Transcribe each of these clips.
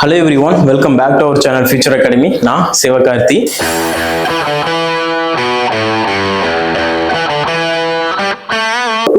Hello everyone, welcome back to our channel Future Academy. நான் Sivakarthi.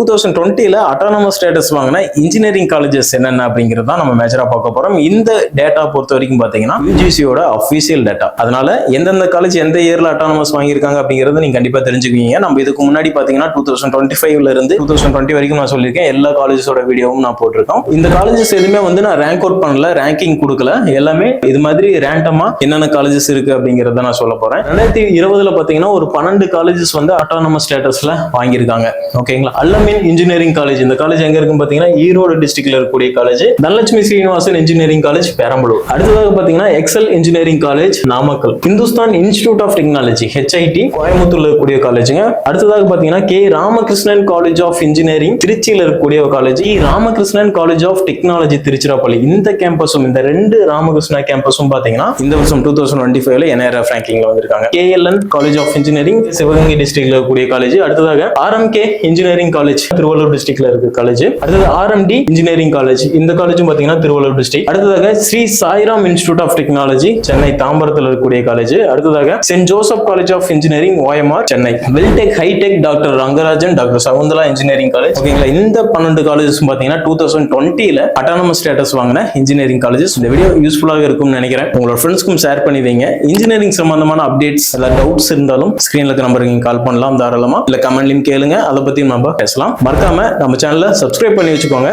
2020ல autonomous status வாங்கின engineering colleges என்னென்ன அப்படிங்கிறது தான் நம்ம மேஜரா பார்க்க போறோம். இந்த டேட்டா பொறுத்த வரைக்கும் பாத்தீங்கன்னா யூஜிசியோட அஃபீஷியல் டேட்டா. அதனால எந்தெந்த காலேஜ் எந்த இயர்ல அட்டானமஸ் வாங்கியிருக்காங்க அப்படிங்கறத நீங்க கண்டிப்பா தெரிஞ்சுக்குவீங்க. நம்ம இதுக்கு முன்னாடி பாத்தீங்கன்னா 2025ல இருந்து 2020 வரைக்கும் நான் சொல்லியிருக்கேன். எல்லா காலேஜஸோட வீடியோவும் நான் போட்டிருக்கோம். இந்த காலேஜஸ் எதுவுமே வந்து நான் ரேங்க் அவுட் பண்ணல, ரேங்கிங் கொடுக்கல. எல்லாமே இது மாதிரி ரேண்டமா என்னென்ன காலேஜஸ் இருக்கு அப்படிங்கறத நான் சொல்ல போறேன். 2020ல பாத்தீங்கன்னா ஒரு 12 காலேஜஸ் வந்து அட்டானமஸ் ஸ்டேட்டஸ்ல வாங்கியிருக்காங்க. ஓகேங்களா? அல்லமின் இன்ஜினியரிங் காலேஜ், இந்த காலேஜ் எங்க இருக்கு பாத்தீங்கன்னா ஈரோடு டிஸ்ட்ரிக்ட்ல இருக்கக்கூடிய college. Dhanalakshmi Srinivasan engineering college Perambalur. அடுத்ததாக பாத்தீங்கன்னா Excel engineering college Namakkal. Hindustan institute of technology HIT கோயம்புத்தூர்ல இருக்கக்கூடிய காலேஜுங்க. அடுத்ததாக பாத்தீங்கன்னா K Ramakrishnan college of engineering திருச்சியில இருக்கக்கூடிய college. Ramakrishnan college of technology Tiruchirappalli. இந்த கேம்பஸும், இந்த ரெண்டு ராமகிருஷ்ணா கேம்பஸும் பாத்தீங்கன்னா இந்த வருஷம் 2025ல NIRF ரேங்கிங்ல வந்திருக்காங்க. KLN college of engineering Sivaganga டிஸ்ட்ரிக்ட்ல இருக்கக்கூடிய காலேஜ். அடுத்ததாக RMK இன்ஜினியரிங் காலேஜ் திருவள்ளூர் டிஸ்ட்ரிக்ட்ல இருக்க காலேஜ். அடுத்தது RMD இன்ஜினியரிங் காலேஜ். இந்த காலேஜும் பாத்தீங்கன்னா திருவள்ளூர் டிஸ்ட்ரிக்ட். அடுத்ததாக Sri Sairam institute of technology Chennai தாம்பரத்தில் இருக்கக்கூடிய காலேஜ். அடுத்ததாக saint Joseph college of engineering OMR Chennai. Veltech high tech doctor Rangarajan doctor Sakunthala engineering college. ஓகேங்களா? இந்த 12 காலேஜஸ் பாத்தீங்கன்னா 2020ல அட்டானமஸ் ஸ்டேட்டஸ் வாங்கின இன்ஜினியரிங் காலேஜஸ். இந்த வீடியோ யூஸ்ஃபுல்லாக இருக்கும்னு நினைக்கிறேன். உங்களோட ஃப்ரெண்ட்ஸ்க்கும் ஷேர் பண்ணி வைங்க. இன்ஜினியரிங் சம்பந்தமான அப்டேட்ஸ் இல்ல டவுட்ஸ் இருந்தாலும் ஸ்கிரீன்ல இருக்க நம்பருக்கு கால் பண்ணலாம் தாராளமா, இல்ல கமெண்ட்லயும் கேளுங்க. அதை பத்தி நம்ம பேசலாம். மறக்காம நம்ம சேனலை சப்ஸ்கிரைப் பண்ணி வச்சுக்கோங்க.